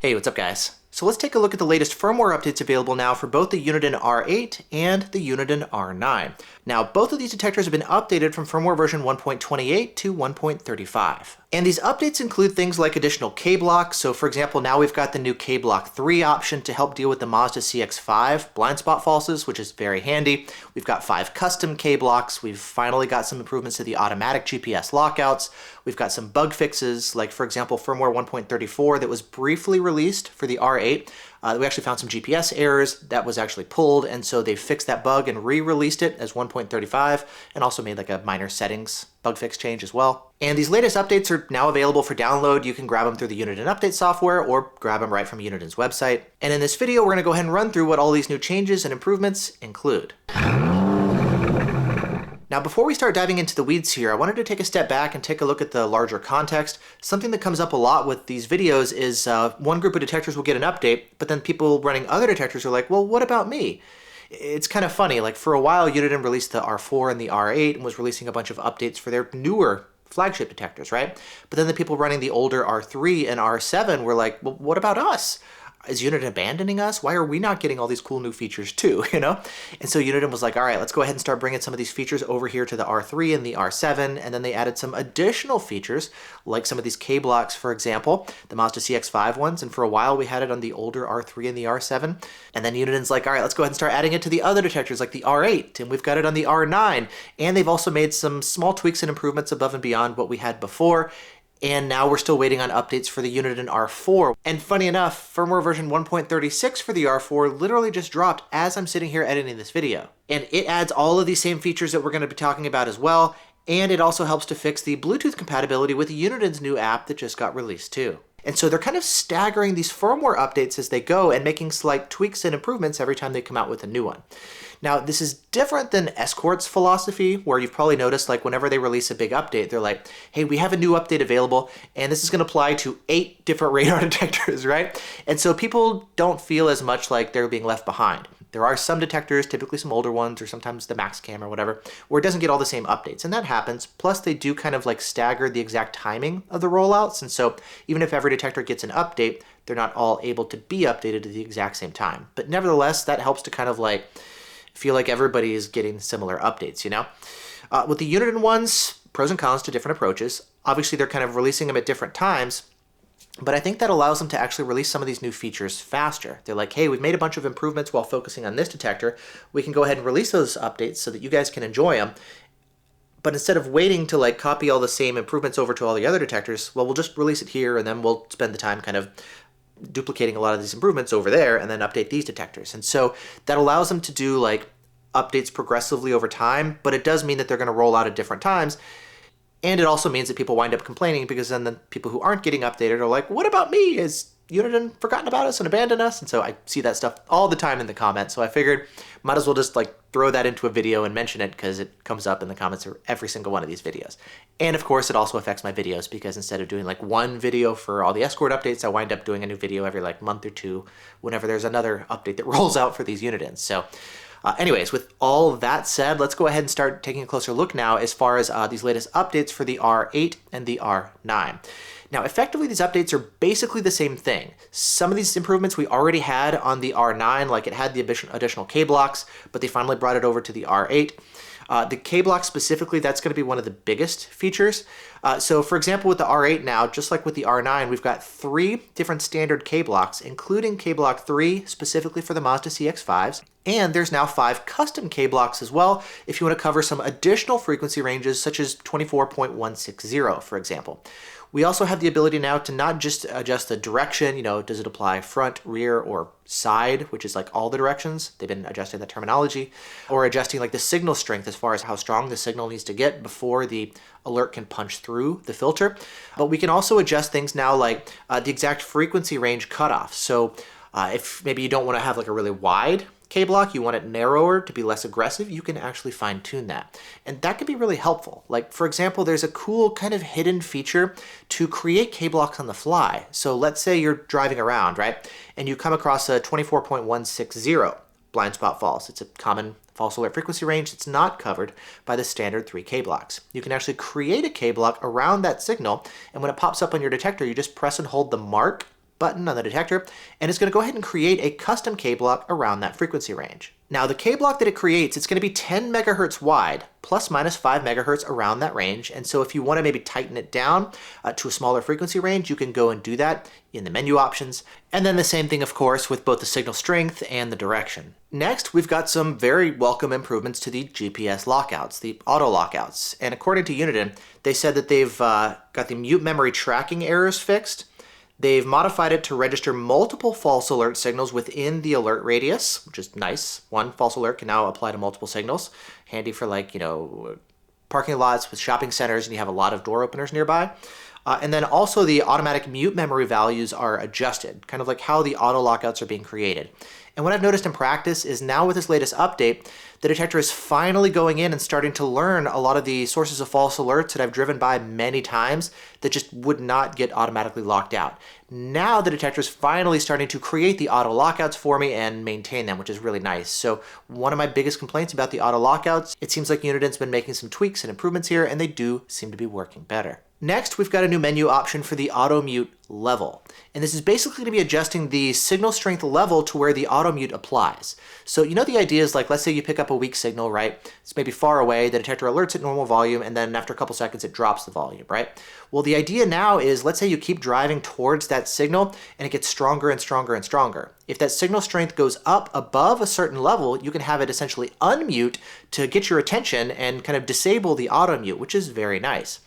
Hey, what's up guys? So let's take a look at the latest firmware updates available now for both the Uniden R8 and the Uniden R9. Now, both of these detectors have been updated from firmware version 1.28 to 1.35. And these updates include things like additional K-blocks. So for example, now we've got the new K-block 3 option to help deal with the Mazda CX-5 blind spot falses, which is very handy. We've got 5 custom K-blocks. We've finally got some improvements to the automatic GPS lockouts. We've got some bug fixes, like for example, firmware 1.34 that was briefly released for the R8. We actually found some GPS errors that was actually pulled, and so they fixed that bug and re-released it as 1.35 and also made like a minor settings bug fix change as well. And these latest updates are now available for download. You can grab them through the Uniden Update software or grab them right from Uniden's website. And in this video, we're going to go ahead and run through what all these new changes and improvements include. Now, before we start diving into the weeds here, I wanted to take a step back and take a look at the larger context. Something that comes up a lot with these videos is one group of detectors will get an update, but then people running other detectors are like, well, what about me? It's kind of funny. Like for a while, Uniden released the R4 and the R8 and was releasing a bunch of updates for their newer flagship detectors, right? But then the people running the older R3 and R7 were like, well, what about us? Is Uniden abandoning us? Why are we not getting all these cool new features too, you know? And so Uniden was like, all right, let's go ahead and start bringing some of these features over here to the R3 and the R7. And then they added some additional features, like some of these K-blocks, for example, the Mazda CX-5 ones. And for a while, we had it on the older R3 and the R7. And then Uniden's like, all right, let's go ahead and start adding it to the other detectors, like the R8. And we've got it on the R9. And they've also made some small tweaks and improvements above and beyond what we had before. And now we're still waiting on updates for the Uniden R4. And funny enough, firmware version 1.36 for the R4 literally just dropped as I'm sitting here editing this video. And it adds all of these same features that we're going to be talking about as well. And it also helps to fix the Bluetooth compatibility with Uniden's new app that just got released too. And so they're kind of staggering these firmware updates as they go and making slight tweaks and improvements every time they come out with a new one. Now, this is different than Escort's philosophy, where you've probably noticed like whenever they release a big update, they're like, hey, we have a new update available, and this is going to apply to 8 different radar detectors, right? And so people don't feel as much like they're being left behind. There are some detectors, typically some older ones, or sometimes the Max Cam or whatever, where it doesn't get all the same updates, and that happens. Plus, they do kind of like stagger the exact timing of the rollouts, and so even if every detector gets an update, they're not all able to be updated at the exact same time. But nevertheless, that helps to kind of like feel like everybody is getting similar updates, you know? With the Uniden ones, pros and cons to different approaches. Obviously, they're kind of releasing them at different times, but I think that allows them to actually release some of these new features faster. They're like, hey, we've made a bunch of improvements while focusing on this detector. We can go ahead and release those updates so that you guys can enjoy them. But instead of waiting to like copy all the same improvements over to all the other detectors, well, we'll just release it here and then we'll spend the time kind of duplicating a lot of these improvements over there and then update these detectors. And so that allows them to do like updates progressively over time, but it does mean that they're going to roll out at different times. And it also means that people wind up complaining because then the people who aren't getting updated are like, what about me? Has Uniden forgotten about us and abandoned us? And so I see that stuff all the time in the comments. So I figured might as well just like throw that into a video and mention it because it comes up in the comments of every single one of these videos. And of course, it also affects my videos because instead of doing like one video for all the Escort updates, I wind up doing a new video every like month or two whenever there's another update that rolls out for these Unidens. So anyways, with all that said, let's go ahead and start taking a closer look now as far as these latest updates for the R8 and the R9. Now, effectively, these updates are basically the same thing. Some of these improvements we already had on the R9, like it had the additional K-blocks, but they finally brought it over to the R8. The K-block specifically, that's going to be one of the biggest features. So for example, with the R8 now, just like with the R9, we've got 3 different standard K-blocks, including K-block 3 specifically for the Mazda CX-5s. And there's now 5 custom K-blocks as well if you want to cover some additional frequency ranges such as 24.160, for example. We also have the ability now to not just adjust the direction, you know, does it apply front, rear, or side, which is like all the directions. They've been adjusting the terminology, or adjusting like the signal strength as far as how strong the signal needs to get before the alert can punch through the filter. But we can also adjust things now like the exact frequency range cutoff. So if maybe you don't want to have like a really wide K-block, you want it narrower to be less aggressive, you can actually fine tune that. And that can be really helpful. Like for example, there's a cool kind of hidden feature to create K-blocks on the fly. So let's say you're driving around, right? And you come across a 24.160 blind spot false. It's a common false alert frequency range that's not covered by the standard 3 K-blocks. You can actually create a K-block around that signal, and when it pops up on your detector, you just press and hold the mark button on the detector, and it's going to go ahead and create a custom K-block around that frequency range. Now the K-block that it creates, it's going to be 10 megahertz wide, plus minus 5 megahertz around that range. And so if you want to maybe tighten it down to a smaller frequency range, you can go and do that in the menu options. And then the same thing, of course, with both the signal strength and the direction. Next, we've got some very welcome improvements to the GPS lockouts, the auto lockouts. And according to Uniden, they said that they've got the mute memory tracking errors fixed. They've modified it to register multiple false alert signals within the alert radius, which is nice. One false alert can now apply to multiple signals. Handy for parking lots with shopping centers and you have a lot of door openers nearby. And then also the automatic mute memory values are adjusted, kind of like how the auto lockouts are being created. And what I've noticed in practice is now with this latest update, the detector is finally going in and starting to learn a lot of the sources of false alerts that I've driven by many times that just would not get automatically locked out. Now the detector is finally starting to create the auto lockouts for me and maintain them, which is really nice. So one of my biggest complaints about the auto lockouts, it seems like Uniden's been making some tweaks and improvements here, and they do seem to be working better. Next, we've got a new menu option for the auto mute level. And this is basically going to be adjusting the signal strength level to where the auto mute applies. So the idea is like, let's say you pick up a weak signal, right? It's maybe far away, the detector alerts at normal volume, and then after a couple seconds it drops the volume, right? Well, the idea now is, let's say you keep driving towards that signal and it gets stronger and stronger and stronger. If that signal strength goes up above a certain level, you can have it essentially unmute to get your attention and kind of disable the auto mute, which is very nice.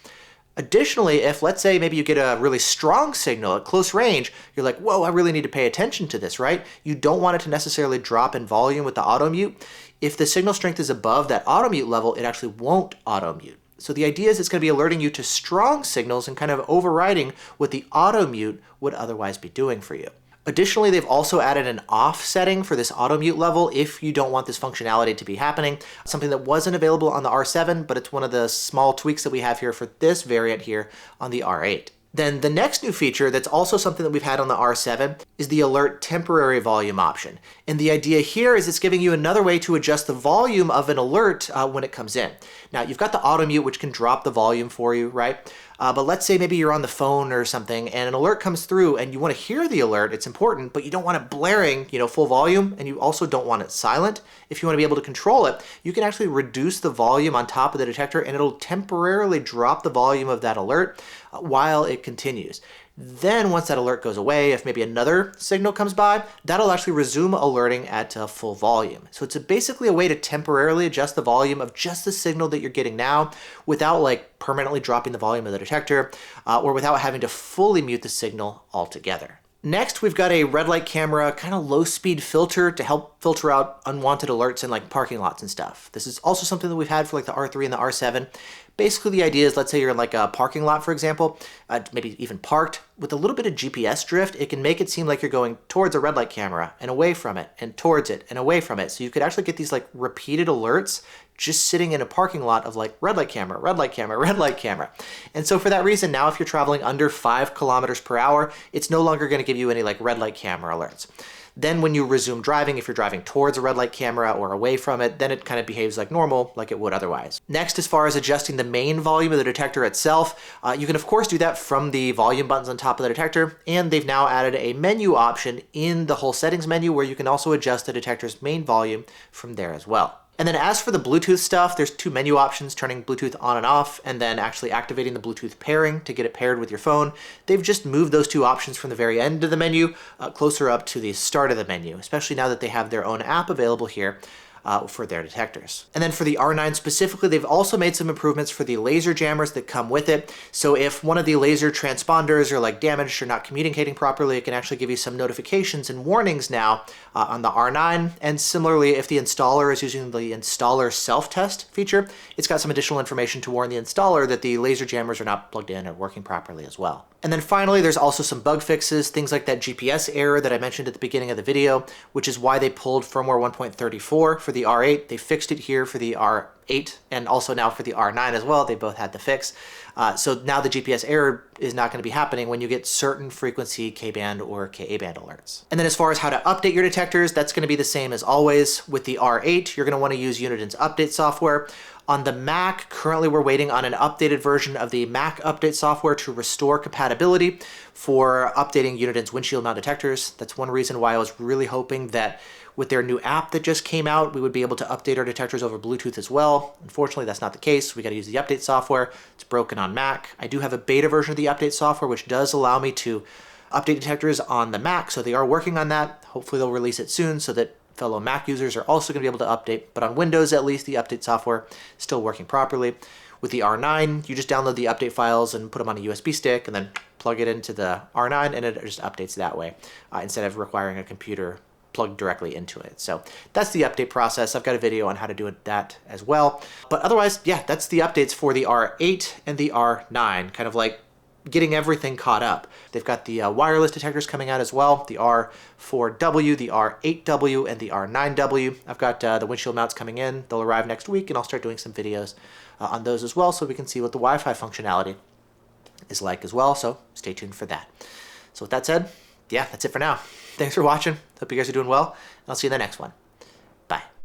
Additionally, if let's say maybe you get a really strong signal at close range, you're like, whoa, I really need to pay attention to this, right? You don't want it to necessarily drop in volume with the auto mute. If the signal strength is above that auto mute level, it actually won't auto mute. So the idea is it's going to be alerting you to strong signals and kind of overriding what the auto mute would otherwise be doing for you. Additionally, they've also added an off setting for this auto mute level if you don't want this functionality to be happening. Something that wasn't available on the R7, but it's one of the small tweaks that we have here for this variant here on the R8. Then the next new feature that's also something that we've had on the R7 is the alert temporary volume option. And the idea here is it's giving you another way to adjust the volume of an alert when it comes in. Now you've got the auto mute, which can drop the volume for you, right? But let's say maybe you're on the phone or something and an alert comes through and you want to hear the alert, it's important, but you don't want it blaring, full volume, and you also don't want it silent. If you want to be able to control it, you can actually reduce the volume on top of the detector and it'll temporarily drop the volume of that alert while it continues. Then once that alert goes away, if maybe another signal comes by, that'll actually resume alerting at full volume. So it's basically a way to temporarily adjust the volume of just the signal that you're getting now without permanently dropping the volume of the detector or without having to fully mute the signal altogether. Next, we've got a red light camera kind of low speed filter to help filter out unwanted alerts in parking lots and stuff. This is also something that we've had for the R3 and the R7. Basically, the idea is, let's say you're in a parking lot, for example, maybe even parked. With a little bit of GPS drift, it can make it seem like you're going towards a red light camera and away from it and towards it and away from it. So you could actually get these repeated alerts just sitting in a parking lot of red light camera, red light camera, red light camera. And so for that reason, now if you're traveling under 5 kilometers per hour, it's no longer going to give you any red light camera alerts. Then when you resume driving, if you're driving towards a red light camera or away from it, then it kind of behaves like normal, like it would otherwise. Next, as far as adjusting the main volume of the detector itself, you can of course do that from the volume buttons on top of the detector, and they've now added a menu option in the whole settings menu where you can also adjust the detector's main volume from there as well. And then as for the Bluetooth stuff, there's 2 menu options, turning Bluetooth on and off, and then actually activating the Bluetooth pairing to get it paired with your phone. They've just moved those 2 options from the very end of the menu closer up to the start of the menu, especially now that they have their own app available here for their detectors. And then for the R9 specifically, they've also made some improvements for the laser jammers that come with it. So if one of the laser transponders are damaged or not communicating properly, it can actually give you some notifications and warnings now on the R9. And similarly, if the installer is using the installer self-test feature, it's got some additional information to warn the installer that the laser jammers are not plugged in or working properly as well. And then finally, there's also some bug fixes, things like that GPS error that I mentioned at the beginning of the video, which is why they pulled firmware 1.34 for the R8. They fixed it here for the R8 R8 and also now for the R9 as well. They both had the fix. So now the GPS error is not going to be happening when you get certain frequency K-band or Ka-band alerts. And then as far as how to update your detectors, that's going to be the same as always. With the R8, you're going to want to use Uniden's update software. On the Mac, currently we're waiting on an updated version of the Mac update software to restore compatibility for updating Uniden's windshield mount detectors. That's one reason why I was really hoping that with their new app that just came out, we would be able to update our detectors over Bluetooth as well. Unfortunately, that's not the case. We got to use the update software. It's broken on Mac. I do have a beta version of the update software, which does allow me to update detectors on the Mac, so they are working on that. Hopefully they'll release it soon so that fellow Mac users are also going to be able to update. But on Windows, at least, the update software is still working properly. With the R9, you just download the update files and put them on a USB stick and then plug it into the R9, and it just updates that way instead of requiring a computer plugged directly into it. So that's the update process. I've got a video on how to do that as well. But otherwise, yeah, that's the updates for the R8 and the R9, kind of like getting everything caught up. They've got the wireless detectors coming out as well, the R4W, the R8W, and the R9W. I've got the windshield mounts coming in. They'll arrive next week, and I'll start doing some videos on those as well so we can see what the Wi-Fi functionality is like as well, so stay tuned for that. So with that said, yeah, that's it for now. Thanks for watching. Hope you guys are doing well, and I'll see you in the next one.